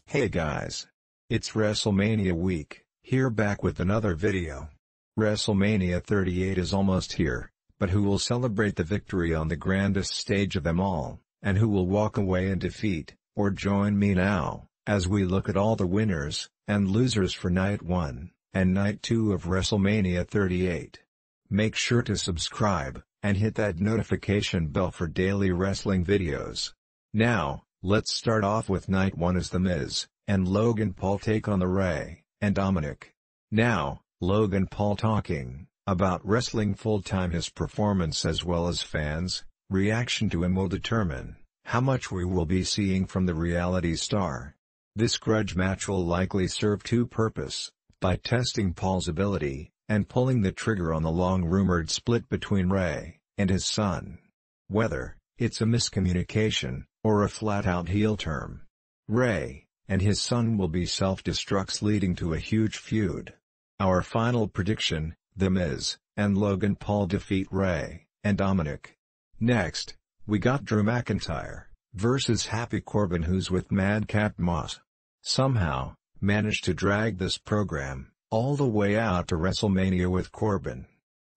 Hey guys! It's WrestleMania week, here back with another video. WrestleMania 38 is almost here, but who will celebrate the victory on the grandest stage of them all, and who will walk away in defeat? Or join me now, as we look at all the winners and losers for Night 1 and Night 2 of WrestleMania 38. Make sure to subscribe, and hit that notification bell for daily wrestling videos. Now, let's start off with Night 1 as The Miz and Logan Paul take on the Rey and Dominic. Now, Logan Paul talking about wrestling full-time. His performance as well as fans' reaction to him will determine how much we will be seeing from the reality star. This grudge match will likely serve two purposes, by testing Paul's ability, and pulling the trigger on the long-rumored split between Rey and his son. Whether it's a miscommunication, or a flat-out heel turn, Rey and his son will be self-destructs leading to a huge feud. Our final prediction, The Miz and Logan Paul defeat Rey and Dominic. Next, we got Drew McIntyre versus Happy Corbin, who's with Madcap Moss. Somehow, managed to drag this program all the way out to WrestleMania with Corbin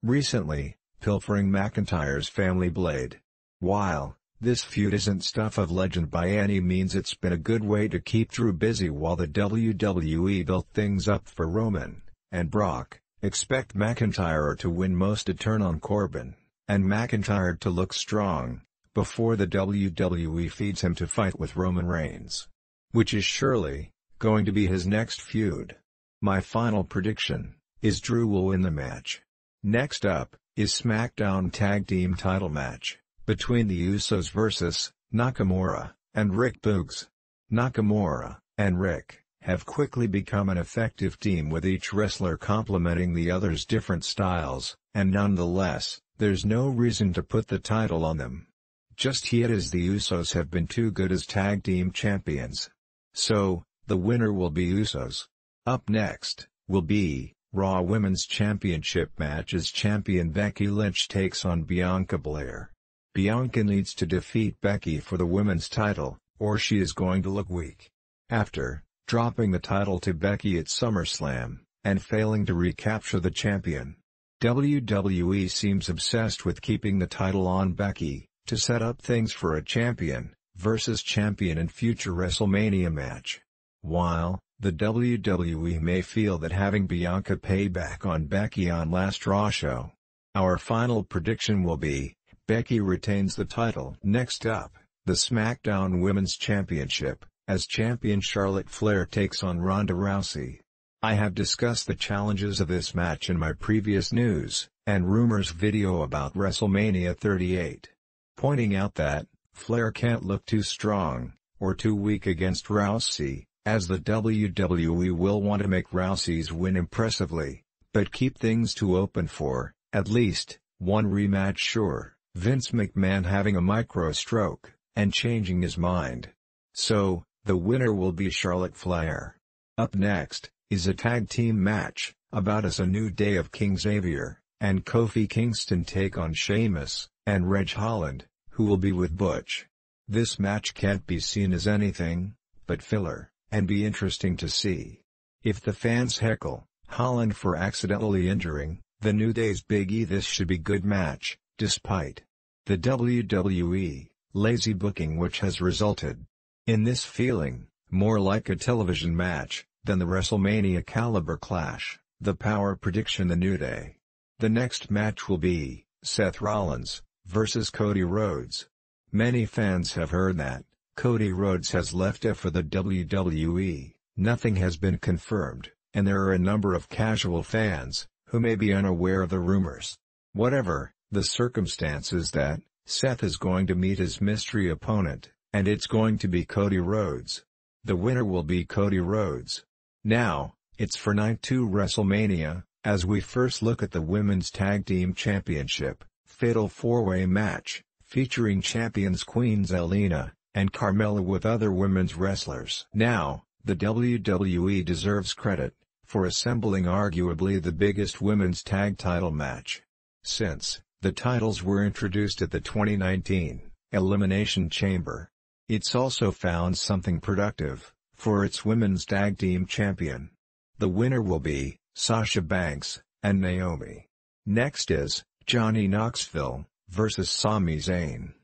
recently pilfering McIntyre's family blade. While this feud isn't stuff of legend by any means, it's been a good way to keep Drew busy while the WWE built things up for Roman and Brock. Expect McIntyre to win most to turn on Corbin, and McIntyre to look strong, before the WWE feeds him to fight with Roman Reigns, which is surely going to be his next feud. My final prediction is Drew will win the match. Next up is Smackdown Tag Team title match between the Usos vs. Nakamura and Rick Boogs. Nakamura and Rick have quickly become an effective team, with each wrestler complementing the other's different styles, and nonetheless, there's no reason to put the title on them just yet, as the Usos have been too good as tag team champions. So, the winner will be Usos. Up next will be Raw Women's Championship match as champion Becky Lynch takes on Bianca Belair. Bianca needs to defeat Becky for the women's title, or she is going to look weak. After dropping the title to Becky at SummerSlam, and failing to recapture the champion, WWE seems obsessed with keeping the title on Becky, to set up things for a champion versus champion in future WrestleMania match. While the WWE may feel that having Bianca pay back on Becky on last Raw show, our final prediction will be Becky retains the title. Next up, the SmackDown Women's Championship, as champion Charlotte Flair takes on Ronda Rousey. I have discussed the challenges of this match in my previous news and rumors video about WrestleMania 38, pointing out that Flair can't look too strong or too weak against Rousey, as the WWE will want to make Rousey's win impressively, but keep things too open for at least one rematch. Sure, Vince McMahon having a micro stroke and changing his mind. So, the winner will be Charlotte Flair. Up next is a tag team match about as a New Day of King Xavier and Kofi Kingston take on Sheamus and Reg Holland, who will be with Butch. This match can't be seen as anything but filler, and be interesting to see. If the fans heckle Holland for accidentally injuring the New Day's Big E, this should be good match, despite the WWE lazy booking, which has resulted in this feeling more like a television match than the WrestleMania caliber clash. The power prediction: the New Day. The next match will be Seth Rollins versus Cody Rhodes. Many fans have heard that Cody Rhodes has left for the WWE. Nothing has been confirmed, and there are a number of casual fans who may be unaware of the rumors. Whatever the circumstances, that Seth is going to meet his mystery opponent, and it's going to be Cody Rhodes. The winner will be Cody Rhodes. Now, it's for Night 2 WrestleMania, as we first look at the Women's Tag Team Championship Fatal 4-Way match, featuring champions Queen Zelina and Carmella with other women's wrestlers. Now, the WWE deserves credit for assembling arguably the biggest women's tag title match since the titles were introduced at the 2019 Elimination Chamber. It's also found something productive for its women's tag team champion. The winner will be Sasha Banks and Naomi. Next is Johnny Knoxville versus Sami Zayn.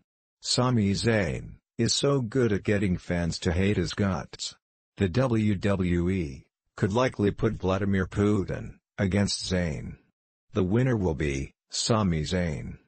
Sami Zayn is so good at getting fans to hate his guts. The WWE could likely put Vladimir Putin against Zayn. The winner will be Sami Zayn.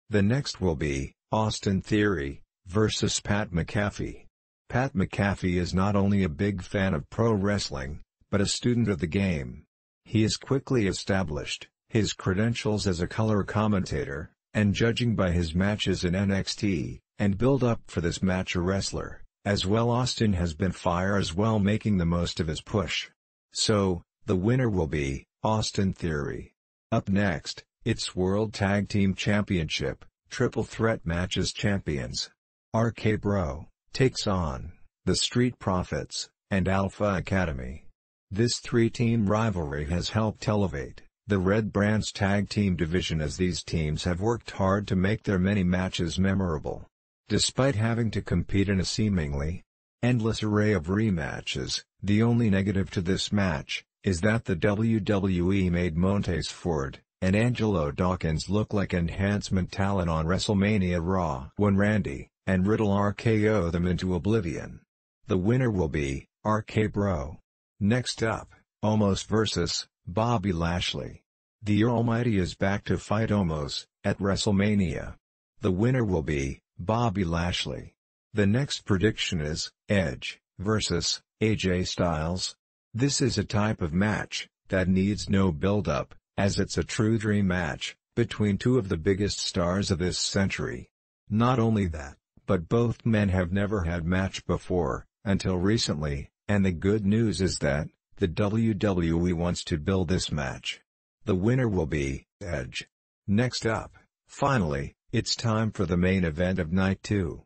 The next will be Austin Theory versus Pat McAfee. Pat McAfee is not only a big fan of pro wrestling, but a student of the game. He has quickly established his credentials as a color commentator, and judging by his matches in NXT, and build up for this match a wrestler, as well. Austin has been fire as well, making the most of his push. So, the winner will be Austin Theory. Up next, it's World Tag Team Championship, Triple Threat Matches champions. RK Bro takes on the Street Profits and Alpha Academy. This three-team rivalry has helped elevate the Red Brand's tag team division, as these teams have worked hard to make their many matches memorable. Despite having to compete in a seemingly endless array of rematches, the only negative to this match is that the WWE made Montez Ford and Angelo Dawkins look like enhancement talent on WrestleMania Raw when Randy and Riddle RKO them into oblivion. The winner will be RK Bro. Next up, Omos vs. Bobby Lashley. The Almighty is back to fight Omos at WrestleMania. The winner will be Bobby Lashley. The next prediction is Edge vs. AJ Styles. This is a type of match that needs no build-up, as it's a true dream match between two of the biggest stars of this century. Not only that, but both men have never had match before, until recently, and the good news is that the WWE wants to build this match. The winner will be Edge. Next up, finally, it's time for the main event of Night 2.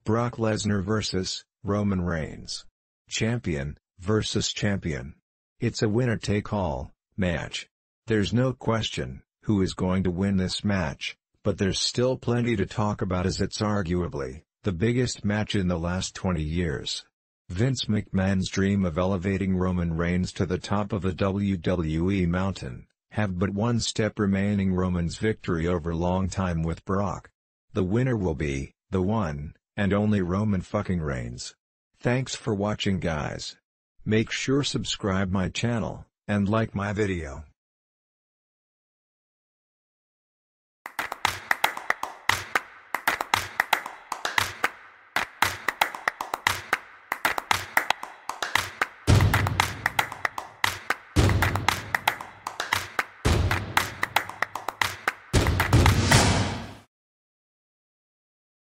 Brock Lesnar vs. Roman Reigns. Champion versus champion. It's a winner-take-all match. There's no question who is going to win this match, but there's still plenty to talk about, as it's arguably the biggest match in the last 20 years. Vince McMahon's dream of elevating Roman Reigns to the top of the WWE mountain have but one step remaining: Roman's victory over longtime with Brock. The winner will be the one and only Roman fucking Reigns. Thanks for watching, guys. Make sure subscribe my channel and like my video.